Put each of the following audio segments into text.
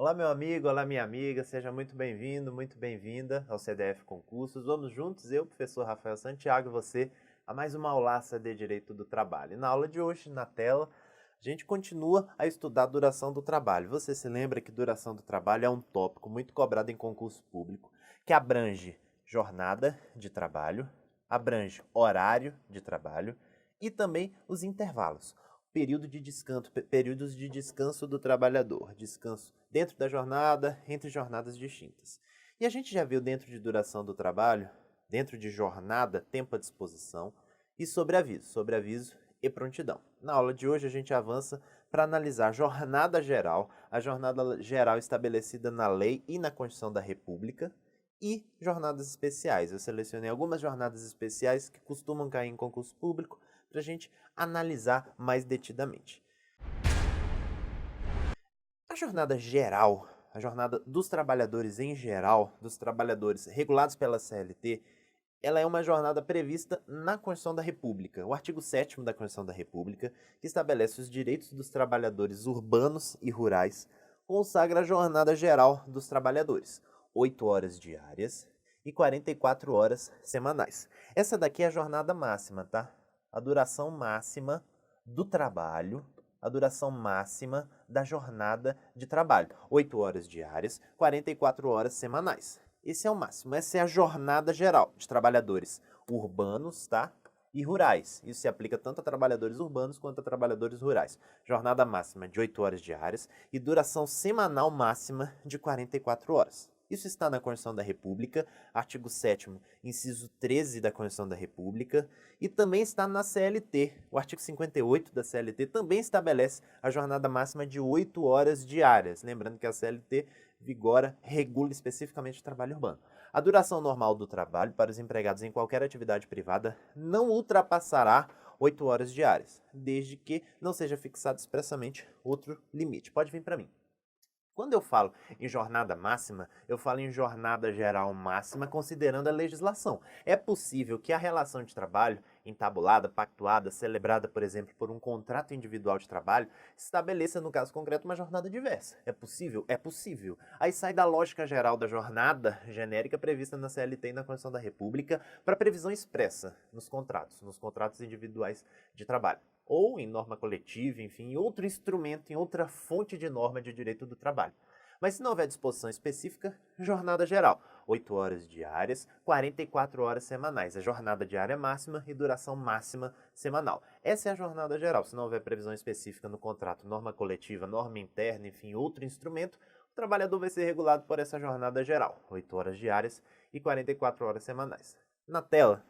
Olá, meu amigo, olá, minha amiga, seja muito bem-vindo, muito bem-vinda ao CDF Concursos. Vamos juntos, eu, professor Rafael Santiago, e você, a mais uma aulaça de Direito do Trabalho. E na aula de hoje, na tela, a gente continua a estudar a duração do trabalho. Você se lembra que duração do trabalho é um tópico muito cobrado em concurso público, que abrange jornada de trabalho, abrange horário de trabalho e também os intervalos. Períodos de descanso do trabalhador, descanso dentro da jornada, entre jornadas distintas. E a gente já viu dentro de duração do trabalho, dentro de jornada, tempo à disposição e sobreaviso e prontidão. Na aula de hoje a gente avança para analisar a jornada geral estabelecida na lei e na Constituição da República e jornadas especiais. Eu selecionei algumas jornadas especiais que costumam cair em concurso público para a gente analisar mais detidamente. A jornada geral, a jornada dos trabalhadores em geral, dos trabalhadores regulados pela CLT, ela é uma jornada prevista na Constituição da República. O artigo 7º da Constituição da República, que estabelece os direitos dos trabalhadores urbanos e rurais, consagra a jornada geral dos trabalhadores, 8 horas diárias e 44 horas semanais. Essa daqui é a jornada máxima, tá? A duração máxima do trabalho, a duração máxima da jornada de trabalho. 8 horas diárias, 44 horas semanais. Esse é o máximo, essa é a jornada geral de trabalhadores urbanos, tá? E rurais. Isso se aplica tanto a trabalhadores urbanos quanto a trabalhadores rurais. Jornada máxima de 8 horas diárias e duração semanal máxima de 44 horas. Isso está na Constituição da República, artigo 7º, inciso 13 da Constituição da República, e também está na CLT. O artigo 58 da CLT também estabelece a jornada máxima de 8 horas diárias. Lembrando que a CLT regula especificamente o trabalho urbano. A duração normal do trabalho para os empregados em qualquer atividade privada não ultrapassará 8 horas diárias, desde que não seja fixado expressamente outro limite. Pode vir para mim. Quando eu falo em jornada máxima, eu falo em jornada geral máxima considerando a legislação. É possível que a relação de trabalho, entabulada, pactuada, celebrada, por exemplo, por um contrato individual de trabalho, estabeleça, no caso concreto, uma jornada diversa. É possível? É possível. Aí sai da lógica geral da jornada genérica prevista na CLT e na Constituição da República para previsão expressa nos contratos individuais de trabalho. Ou em norma coletiva, enfim, em outro instrumento, em outra fonte de norma de direito do trabalho. Mas se não houver disposição específica, jornada geral, 8 horas diárias, 44 horas semanais, a jornada diária máxima e duração máxima semanal. Essa é a jornada geral. Se não houver previsão específica no contrato, norma coletiva, norma interna, enfim, outro instrumento, o trabalhador vai ser regulado por essa jornada geral, 8 horas diárias e 44 horas semanais. Na tela,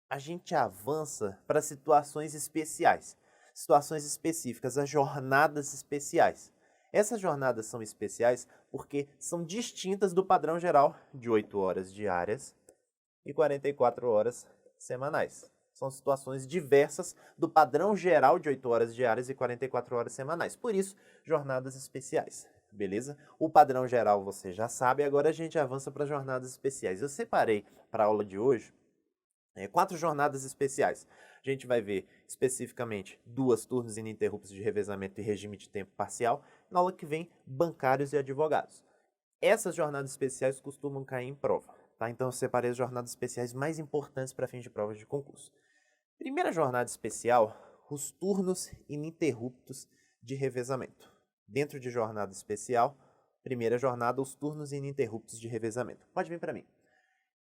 a gente avança para situações especiais, situações específicas, as jornadas especiais. Essas jornadas são especiais porque são distintas do padrão geral de 8 horas diárias e 44 horas semanais. São situações diversas do padrão geral de 8 horas diárias e 44 horas semanais. Por isso, jornadas especiais. Beleza? O padrão geral você já sabe, agora a gente avança para jornadas especiais. Eu separei para a aula de hoje 4 jornadas especiais. A gente vai ver especificamente 2 turnos ininterruptos de revezamento e regime de tempo parcial. Na aula que vem, bancários e advogados. Essas jornadas especiais costumam cair em prova, tá? Então eu separei as jornadas especiais mais importantes para fins de provas de concurso. Primeira jornada especial, os turnos ininterruptos de revezamento. Dentro de jornada especial, primeira jornada, os turnos ininterruptos de revezamento. Pode vir para mim.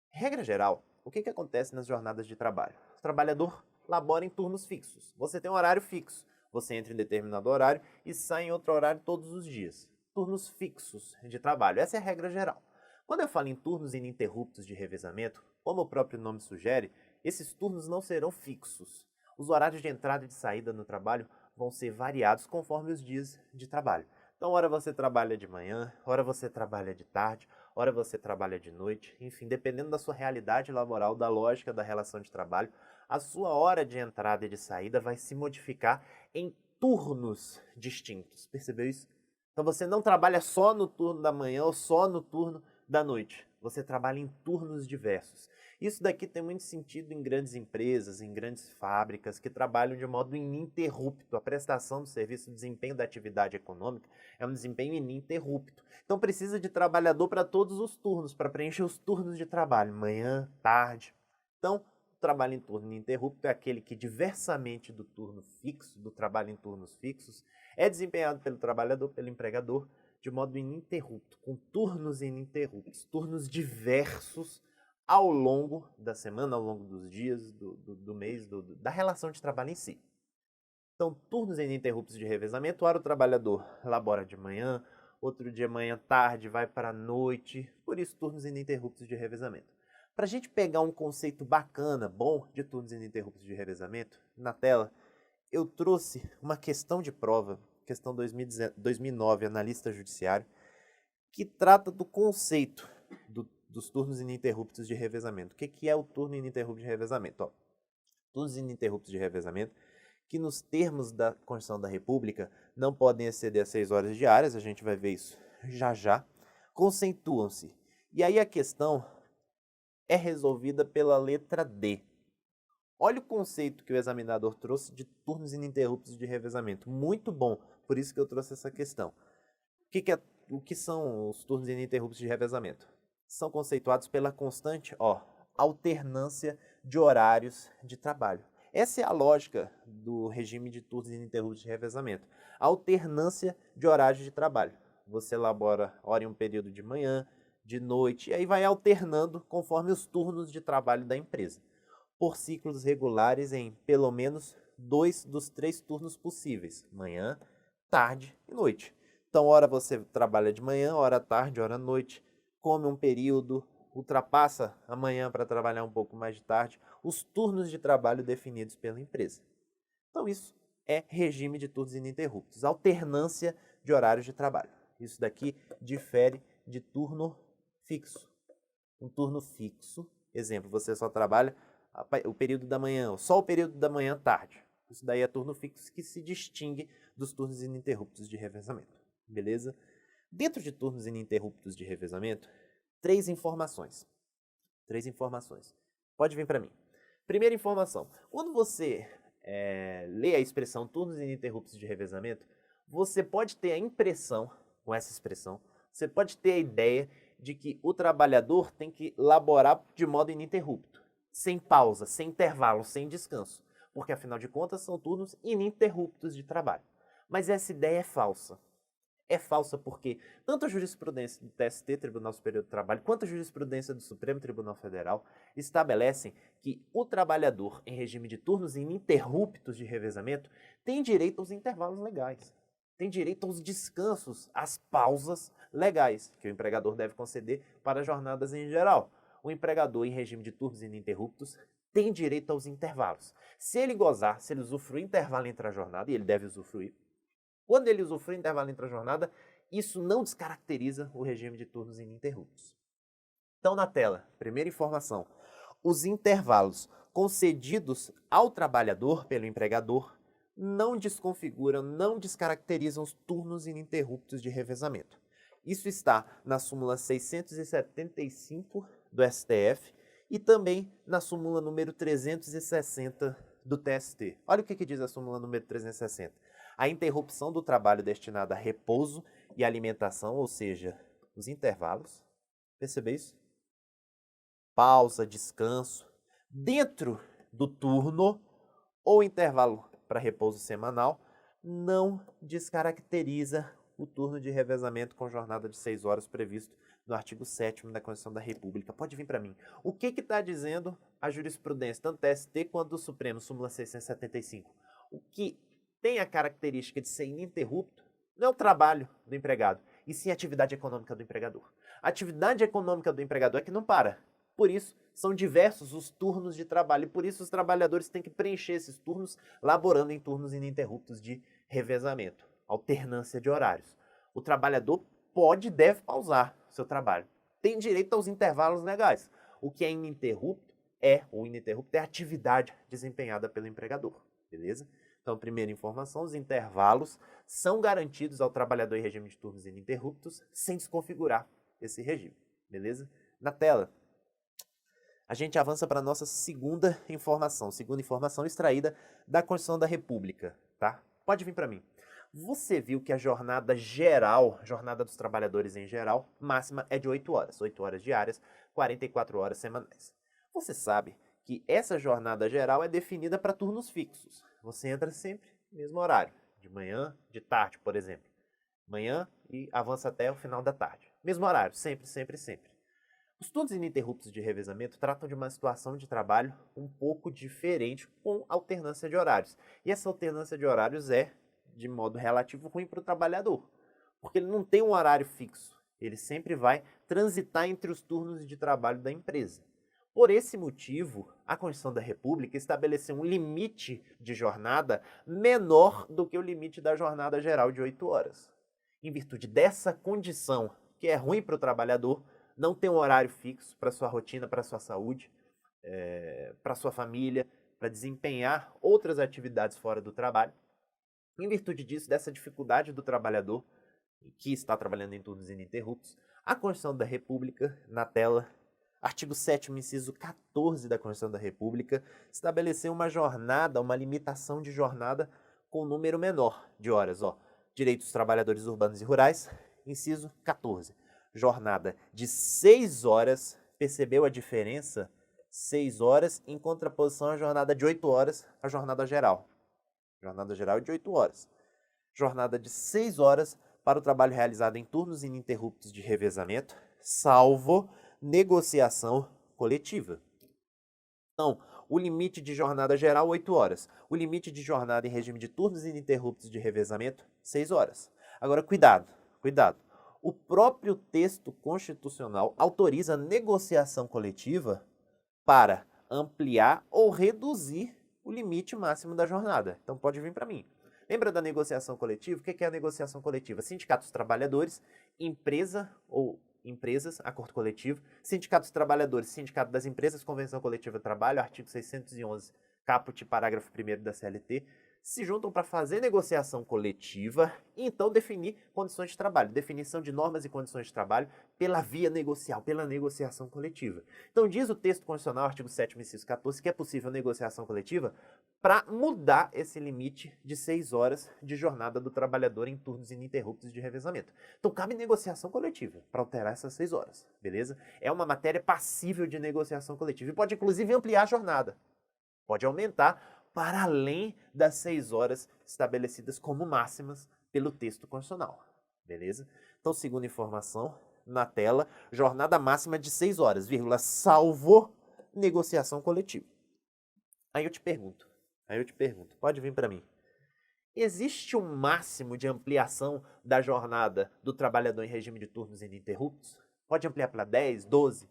Regra geral, o que acontece nas jornadas de trabalho? O trabalhador labora em turnos fixos. Você tem um horário fixo. Você entra em determinado horário e sai em outro horário todos os dias. Turnos fixos de trabalho. Essa é a regra geral. Quando eu falo em turnos ininterruptos de revezamento, como o próprio nome sugere, esses turnos não serão fixos. Os horários de entrada e de saída no trabalho vão ser variados conforme os dias de trabalho. Então, hora você trabalha de manhã, hora você trabalha de tarde, hora você trabalha de noite, enfim, dependendo da sua realidade laboral, da lógica da relação de trabalho, a sua hora de entrada e de saída vai se modificar em turnos distintos. Percebeu isso? Então você não trabalha só no turno da manhã ou só no turno da noite. você trabalha em turnos diversos. Isso daqui tem muito sentido em grandes empresas, em grandes fábricas que trabalham de modo ininterrupto. A prestação do serviço, o desempenho da atividade econômica é um desempenho ininterrupto. Então precisa de trabalhador para todos os turnos, para preencher os turnos de trabalho, manhã, tarde. Então, o trabalho em turno ininterrupto é aquele que, diversamente do turno fixo, do trabalho em turnos fixos, é desempenhado pelo trabalhador, pelo empregador, de modo ininterrupto, com turnos ininterruptos, turnos diversos ao longo da semana, ao longo dos dias, do mês, da relação de trabalho em si. Então, turnos ininterruptos de revezamento, ora o trabalhador labora de manhã, outro dia manhã, tarde, vai para a noite, por isso turnos ininterruptos de revezamento. Para a gente pegar um conceito bacana, bom, de turnos ininterruptos de revezamento, na tela, eu trouxe uma questão de prova, questão 2009, analista judiciário, que trata do conceito dos turnos ininterruptos de revezamento. O que é o turno ininterrupto de revezamento? Ó, turnos ininterruptos de revezamento, que nos termos da Constituição da República não podem exceder as 6 horas diárias, a gente vai ver isso já já, conceituam-se. E aí a questão é resolvida pela letra D. Olha o conceito que o examinador trouxe de turnos ininterruptos de revezamento. Muito bom, por isso que eu trouxe essa questão. O que são os turnos ininterruptos de revezamento? São conceituados pela constante, alternância de horários de trabalho. Essa é a lógica do regime de turnos ininterruptos de revezamento. Alternância de horários de trabalho. Você elabora hora em um período de manhã, de noite, e aí vai alternando conforme os turnos de trabalho da empresa, por ciclos regulares em pelo menos 2 dos 3 turnos possíveis, manhã, tarde e noite. Então, hora você trabalha de manhã, hora à tarde, hora à noite, come um período, ultrapassa a manhã para trabalhar um pouco mais de tarde, os turnos de trabalho definidos pela empresa. Então, isso é regime de turnos ininterruptos, alternância de horários de trabalho. Isso daqui difere de turno fixo. Um turno fixo, exemplo, você só trabalha o período da manhã, só o período da manhã tarde. Isso daí é turno fixo que se distingue dos turnos ininterruptos de revezamento. Beleza? Dentro de turnos ininterruptos de revezamento, 3 informações. 3 informações. Pode vir para mim. Primeira informação. Quando você lê a expressão turnos ininterruptos de revezamento, você pode ter a impressão, com essa expressão, você pode ter a ideia de que o trabalhador tem que laborar de modo ininterrupto, sem pausa, sem intervalo, sem descanso, porque afinal de contas são turnos ininterruptos de trabalho. Mas essa ideia é falsa. É falsa porque tanto a jurisprudência do TST, Tribunal Superior do Trabalho, quanto a jurisprudência do Supremo Tribunal Federal estabelecem que o trabalhador em regime de turnos ininterruptos de revezamento tem direito aos intervalos legais, tem direito aos descansos, às pausas legais que o empregador deve conceder para jornadas em geral. O empregador em regime de turnos ininterruptos tem direito aos intervalos. Se ele gozar, se ele usufruir intervalo entre a jornada, e ele deve usufruir, quando ele usufrui intervalo entre a jornada, isso não descaracteriza o regime de turnos ininterruptos. Então, na tela, primeira informação, os intervalos concedidos ao trabalhador pelo empregador não desconfiguram, não descaracterizam os turnos ininterruptos de revezamento. Isso está na súmula 675 do STF e também na súmula número 360 do TST. Olha o que diz a súmula número 360. A interrupção do trabalho destinada a repouso e alimentação, ou seja, os intervalos, percebeu isso? Pausa, descanso, dentro do turno ou intervalo para repouso semanal, não descaracteriza o turno de revezamento com jornada de 6 horas previsto no artigo 7º da Constituição da República. Pode vir para mim. O que está dizendo a jurisprudência, tanto do TST quanto do Supremo, súmula 675? O que tem a característica de ser ininterrupto não é o trabalho do empregado, e sim a atividade econômica do empregador. A atividade econômica do empregador é que não para. Por isso, são diversos os turnos de trabalho, e por isso os trabalhadores têm que preencher esses turnos laborando em turnos ininterruptos de revezamento, alternância de horários. O trabalhador pode e deve pausar seu trabalho. Tem direito aos intervalos legais. O que é ininterrupto é a atividade desempenhada pelo empregador, beleza? Então, primeira informação, os intervalos são garantidos ao trabalhador em regime de turnos ininterruptos sem desconfigurar esse regime, beleza? Na tela, a gente avança para a nossa segunda informação extraída da Constituição da República, tá? Pode vir para mim. Você viu que a jornada geral, jornada dos trabalhadores em geral, máxima é de 8 horas. 8 horas diárias, 44 horas semanais. Você sabe que essa jornada geral é definida para turnos fixos. Você entra sempre no mesmo horário, de manhã, de tarde, por exemplo. Manhã e avança até o final da tarde. Mesmo horário, sempre, sempre, sempre. Os turnos ininterruptos de revezamento tratam de uma situação de trabalho um pouco diferente com alternância de horários. E essa alternância de horários é, de modo relativo, ruim para o trabalhador, porque ele não tem um horário fixo. Ele sempre vai transitar entre os turnos de trabalho da empresa. Por esse motivo, a Constituição da República estabeleceu um limite de jornada menor do que o limite da jornada geral de 8 horas. Em virtude dessa condição, que é ruim para o trabalhador, não ter um horário fixo para sua rotina, para sua saúde, para sua família, para desempenhar outras atividades fora do trabalho. Em virtude disso, dessa dificuldade do trabalhador que está trabalhando em turnos ininterruptos, a Constituição da República, na tela, artigo 7º, inciso 14 da Constituição da República, estabeleceu uma jornada, uma limitação de jornada com número menor de horas. Direitos dos trabalhadores urbanos e rurais, inciso 14. Jornada de 6 horas, percebeu a diferença? 6 horas em contraposição à jornada de 8 horas, a jornada geral. Jornada geral é de 8 horas. Jornada de 6 horas para o trabalho realizado em turnos ininterruptos de revezamento, salvo negociação coletiva. Então, o limite de jornada geral, 8 horas. O limite de jornada em regime de turnos ininterruptos de revezamento, 6 horas. Agora, cuidado. O próprio texto constitucional autoriza a negociação coletiva para ampliar ou reduzir o limite máximo da jornada. Então pode vir para mim. Lembra da negociação coletiva? O que é a negociação coletiva? Sindicatos dos trabalhadores, empresa ou empresas, acordo coletivo, sindicatos dos trabalhadores, sindicato das empresas, convenção coletiva de trabalho, artigo 611, caput, parágrafo 1º da CLT, se juntam para fazer negociação coletiva e então definir condições de trabalho, definição de normas e condições de trabalho pela via negocial, pela negociação coletiva. Então diz o texto constitucional, artigo 7º, inciso 14, que é possível negociação coletiva para mudar esse limite de 6 horas de jornada do trabalhador em turnos ininterruptos de revezamento. Então cabe negociação coletiva para alterar essas 6 horas, beleza? É uma matéria passível de negociação coletiva e pode inclusive ampliar a jornada, pode aumentar para além das 6 horas estabelecidas como máximas pelo texto constitucional, beleza? Então, segunda informação, na tela, jornada máxima de 6 horas, vírgula, salvo negociação coletiva. Aí eu te pergunto, pode vir para mim. Existe um máximo de ampliação da jornada do trabalhador em regime de turnos ininterruptos? Pode ampliar para 10, 12,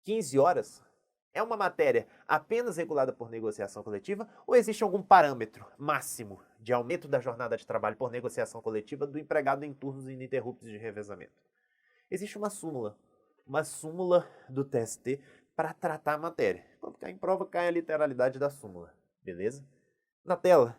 15 horas? É uma matéria apenas regulada por negociação coletiva ou existe algum parâmetro máximo de aumento da jornada de trabalho por negociação coletiva do empregado em turnos ininterruptos de revezamento? Existe uma súmula do TST para tratar a matéria. Quando cai em prova, cai a literalidade da súmula, beleza? Na tela,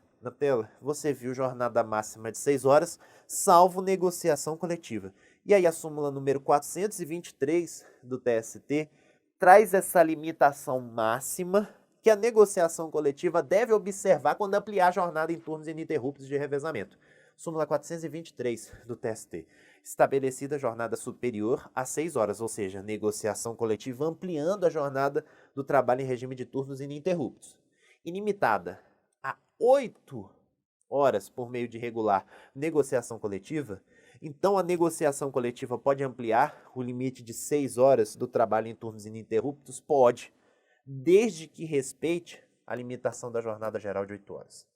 você viu jornada máxima de 6 horas, salvo negociação coletiva. E aí a súmula número 423 do TST traz essa limitação máxima que a negociação coletiva deve observar quando ampliar a jornada em turnos ininterruptos de revezamento. Súmula 423 do TST. Estabelecida jornada superior a 6 horas, ou seja, negociação coletiva ampliando a jornada do trabalho em regime de turnos ininterruptos. Ilimitada a 8 horas por meio de regular negociação coletiva, então a negociação coletiva pode ampliar o limite de 6 horas do trabalho em turnos ininterruptos? Pode, desde que respeite a limitação da jornada geral de 8 horas.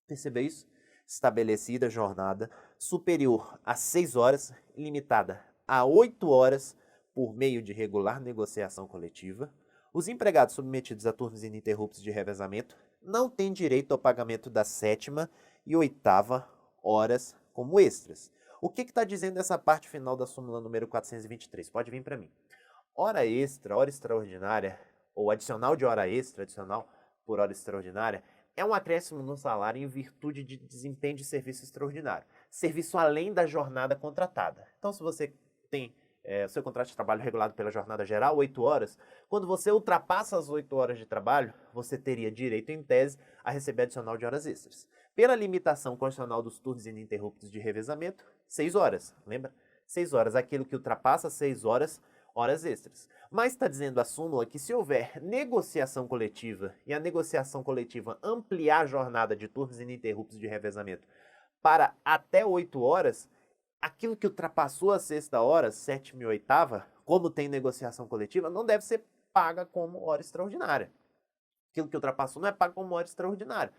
Percebeu isso? Estabelecida jornada superior a 6 horas, limitada a 8 horas por meio de regular negociação coletiva, os empregados submetidos a turnos ininterruptos de revezamento não têm direito ao pagamento da 7ª e 8ª horas como extras. O que está dizendo essa parte final da súmula número 423? Pode vir para mim. Hora extra, hora extraordinária, ou adicional de hora extra, adicional por hora extraordinária, é um acréscimo no salário em virtude de desempenho de serviço extraordinário. Serviço além da jornada contratada. Então, se você tem o seu contrato de trabalho regulado pela jornada geral, 8 horas, quando você ultrapassa as 8 horas de trabalho, você teria direito, em tese, a receber adicional de horas extras. Pela limitação constitucional dos turnos ininterruptos de revezamento, 6 horas, lembra? 6 horas, aquilo que ultrapassa 6 horas, horas extras. Mas está dizendo a súmula que se houver negociação coletiva e a negociação coletiva ampliar a jornada de turnos ininterruptos de revezamento para até 8 horas, aquilo que ultrapassou a sexta hora, sétima e oitava, como tem negociação coletiva, não deve ser paga como hora extraordinária. Aquilo que ultrapassou não é pago como hora extraordinária.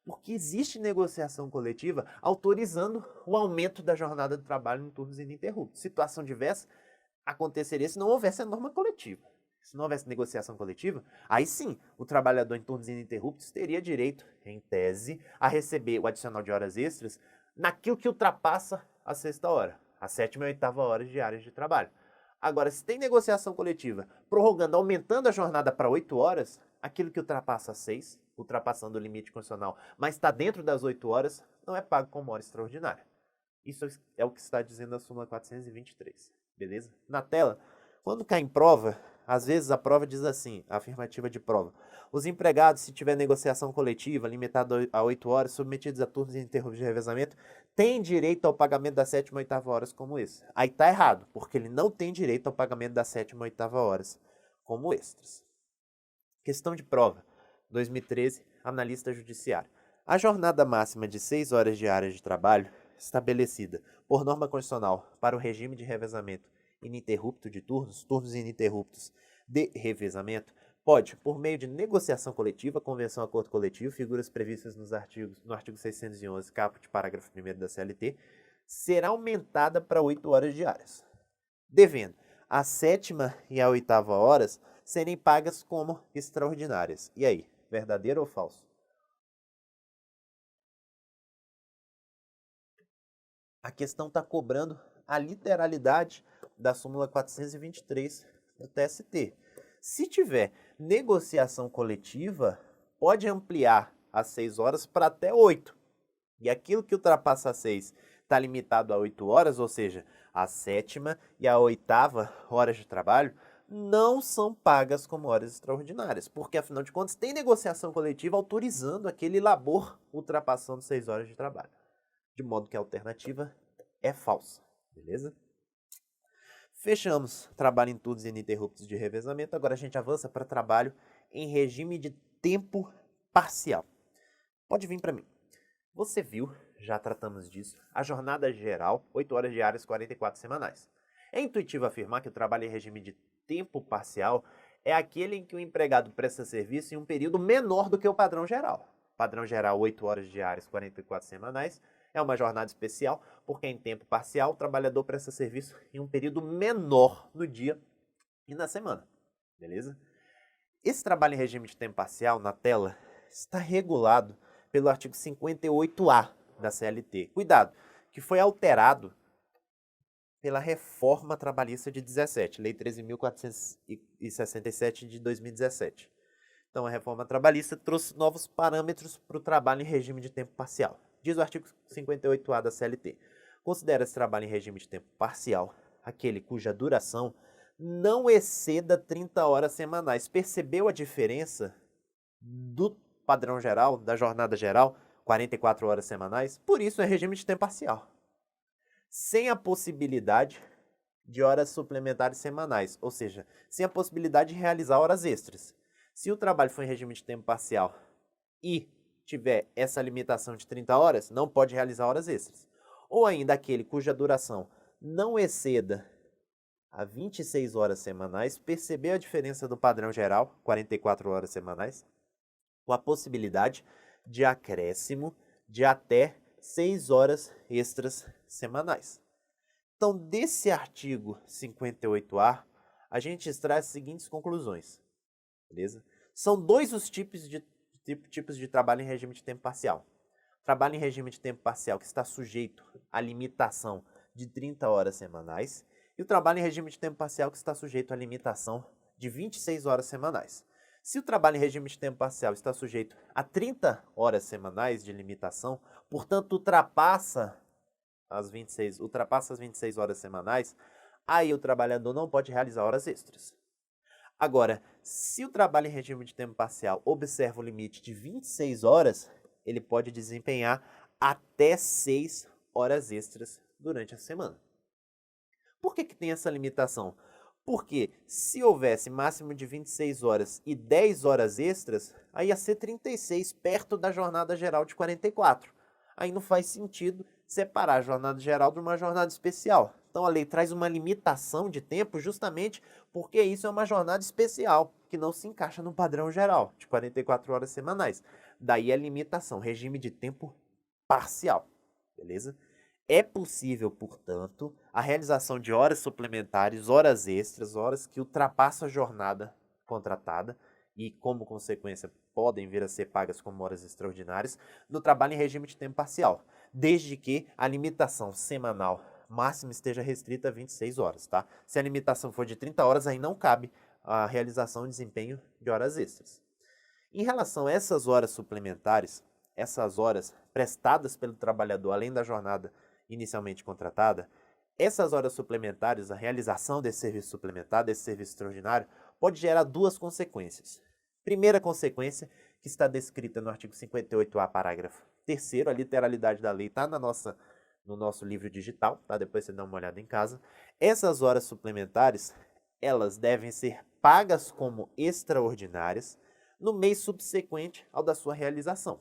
Porque existe negociação coletiva autorizando o aumento da jornada de trabalho em turnos ininterruptos. Situação diversa aconteceria se não houvesse a norma coletiva. Se não houvesse negociação coletiva, aí sim, o trabalhador em turnos ininterruptos teria direito, em tese, a receber o adicional de horas extras naquilo que ultrapassa a sexta hora, a sétima e oitava horas diárias de trabalho. Agora, se tem negociação coletiva prorrogando, aumentando a jornada para 8 horas, aquilo que ultrapassa 6, ultrapassando o limite constitucional, mas está dentro das 8 horas, não é pago como hora extraordinária. Isso é o que está dizendo a súmula 423, beleza? Na tela, quando cai em prova, às vezes a prova diz assim, a afirmativa de prova: os empregados, se tiver negociação coletiva limitada a 8 horas, submetidos a turnos ininterruptos de revezamento, têm direito ao pagamento das sétima e oitava horas como esse. Aí tá errado, porque ele não tem direito ao pagamento das sétima e oitava horas como extras. Questão de prova, 2013, analista judiciário. A jornada máxima de 6 horas diárias de trabalho, estabelecida por norma constitucional para o regime de revezamento ininterrupto de turnos, turnos ininterruptos de revezamento, pode, por meio de negociação coletiva, convenção, acordo coletivo, figuras previstas no artigo 611, caput, parágrafo 1º da CLT, ser aumentada para 8 horas diárias, devendo a sétima e a oitava horas serem pagas como extraordinárias. E aí, verdadeiro ou falso? A questão está cobrando a literalidade da súmula 423 do TST. Se tiver negociação coletiva, pode ampliar as 6 horas para até 8. E aquilo que ultrapassa as 6 está limitado a 8 horas, ou seja, a sétima e a oitava horas de trabalho não são pagas como horas extraordinárias, porque afinal de contas tem negociação coletiva autorizando aquele labor ultrapassando 6 horas de trabalho. De modo que a alternativa é falsa, beleza? Fechamos trabalho em turnos ininterruptos de revezamento. Agora a gente avança para trabalho em regime de tempo parcial. Pode vir para mim. Você viu, já tratamos disso, a jornada geral, 8 horas diárias, 44 semanais. É intuitivo afirmar que o trabalho em regime de tempo parcial é aquele em que o empregado presta serviço em um período menor do que o padrão geral. Padrão geral, 8 horas diárias, 44 semanais. É uma jornada especial, porque em tempo parcial o trabalhador presta serviço em um período menor no dia e na semana, beleza? Esse trabalho em regime de tempo parcial, na tela, está regulado pelo artigo 58A da CLT. Cuidado, que foi alterado pela reforma trabalhista de 17, Lei 13.467 de 2017. Então, a reforma trabalhista trouxe novos parâmetros para o trabalho em regime de tempo parcial. Diz o artigo 58A da CLT. Considera-se trabalho em regime de tempo parcial aquele cuja duração não exceda 30 horas semanais. Percebeu a diferença do padrão geral, da jornada geral, 44 horas semanais? Por isso é regime de tempo parcial. Sem a possibilidade de horas suplementares semanais, ou seja, sem a possibilidade de realizar horas extras. Se o trabalho for em regime de tempo parcial e tiver essa limitação de 30 horas, não pode realizar horas extras. Ou ainda aquele cuja duração não exceda a 26 horas semanais, percebeu a diferença do padrão geral, 44 horas semanais, com a possibilidade de acréscimo de até 6 horas extras semanais. Então, desse artigo 58A, a gente extrai as seguintes conclusões, beleza? São dois os tipos de trabalho em regime de tempo parcial. Trabalho em regime de tempo parcial que está sujeito à limitação de 30 horas semanais e o trabalho em regime de tempo parcial que está sujeito à limitação de 26 horas semanais. Se o trabalho em regime de tempo parcial está sujeito a 30 horas semanais de limitação, portanto ultrapassa as 26 horas semanais, Aí o trabalhador não pode realizar horas extras. Agora, se o trabalho em regime de tempo parcial observa o limite de 26 horas, ele pode desempenhar até 6 horas extras durante a semana. Por que tem essa limitação? Porque se houvesse máximo de 26 horas e 10 horas extras, aí ia ser 36, perto da jornada geral de 44. Aí não faz sentido separar a jornada geral de uma jornada especial. Então a lei traz uma limitação de tempo justamente porque isso é uma jornada especial, que não se encaixa no padrão geral de 44 horas semanais. Daí a limitação, regime de tempo parcial, beleza? É possível, portanto, a realização de horas suplementares, horas extras, horas que ultrapassam a jornada contratada e, como consequência, podem vir a ser pagas como horas extraordinárias no trabalho em regime de tempo parcial, desde que a limitação semanal máxima esteja restrita a 26 horas, tá? Se a limitação for de 30 horas, aí não cabe a realização e desempenho de horas extras. Em relação a essas horas suplementares, essas horas prestadas pelo trabalhador além da jornada inicialmente contratada, essas horas suplementares, a realização desse serviço suplementar, desse serviço extraordinário, pode gerar duas consequências. Primeira consequência, que está descrita no artigo 58A, parágrafo 3º, a literalidade da lei está no nosso livro digital, tá? Depois você dá uma olhada em casa. Essas horas suplementares, elas devem ser pagas como extraordinárias no mês subsequente ao da sua realização.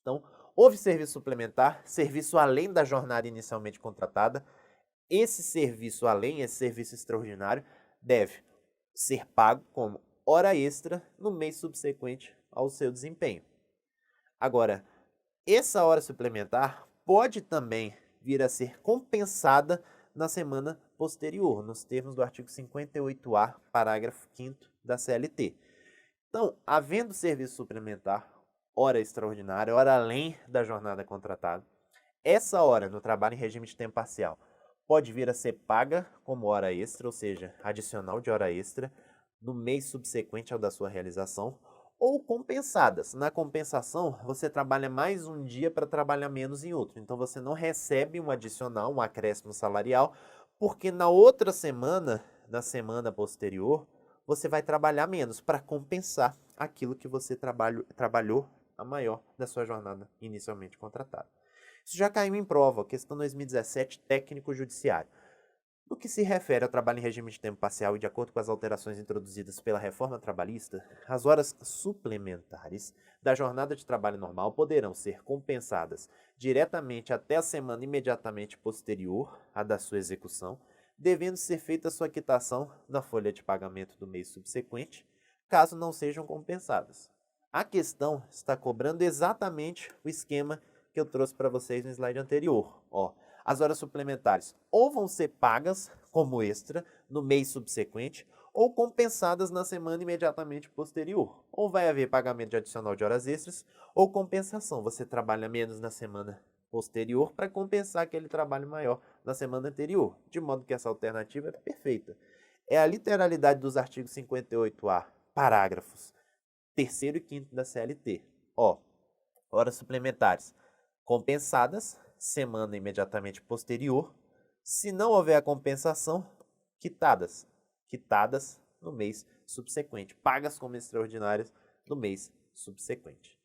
Então, houve serviço suplementar, serviço além da jornada inicialmente contratada. Esse serviço além, esse serviço extraordinário, deve ser pago como hora extra no mês subsequente ao seu desempenho. Agora, essa hora suplementar pode também vir a ser compensada na semana posterior, nos termos do artigo 58A, parágrafo 5º da CLT. Então, havendo serviço suplementar, hora extraordinária, hora além da jornada contratada, essa hora no trabalho em regime de tempo parcial pode vir a ser paga como hora extra, ou seja, adicional de hora extra, no mês subsequente ao da sua realização, ou compensadas. Na compensação, você trabalha mais um dia para trabalhar menos em outro. Então, você não recebe um adicional, um acréscimo salarial, porque na outra semana, na semana posterior, você vai trabalhar menos para compensar aquilo que você trabalhou a maior da sua jornada inicialmente contratada. Isso já caiu em prova, questão 2017, técnico judiciário. No que se refere ao trabalho em regime de tempo parcial e de acordo com as alterações introduzidas pela reforma trabalhista, as horas suplementares da jornada de trabalho normal poderão ser compensadas diretamente até a semana imediatamente posterior à da sua execução, devendo ser feita sua quitação na folha de pagamento do mês subsequente, caso não sejam compensadas. A questão está cobrando exatamente o esquema que eu trouxe para vocês no slide anterior. As horas suplementares ou vão ser pagas como extra no mês subsequente ou compensadas na semana imediatamente posterior. Ou vai haver pagamento de adicional de horas extras ou compensação. Você trabalha menos na semana posterior para compensar aquele trabalho maior na semana anterior. De modo que essa alternativa é perfeita. É a literalidade dos artigos 58A, parágrafos 3º e 5º da CLT. Horas suplementares compensadas, semana imediatamente posterior. Se não houver a compensação, quitadas no mês subsequente, pagas como extraordinárias no mês subsequente.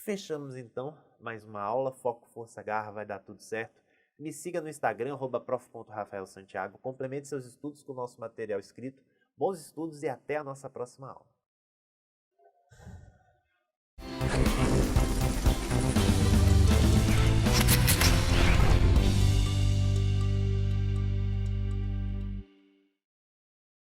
Fechamos então mais uma aula, foco, força, garra, vai dar tudo certo. Me siga no Instagram, @prof.rafaelsantiago, complemente seus estudos com o nosso material escrito. Bons estudos e até a nossa próxima aula.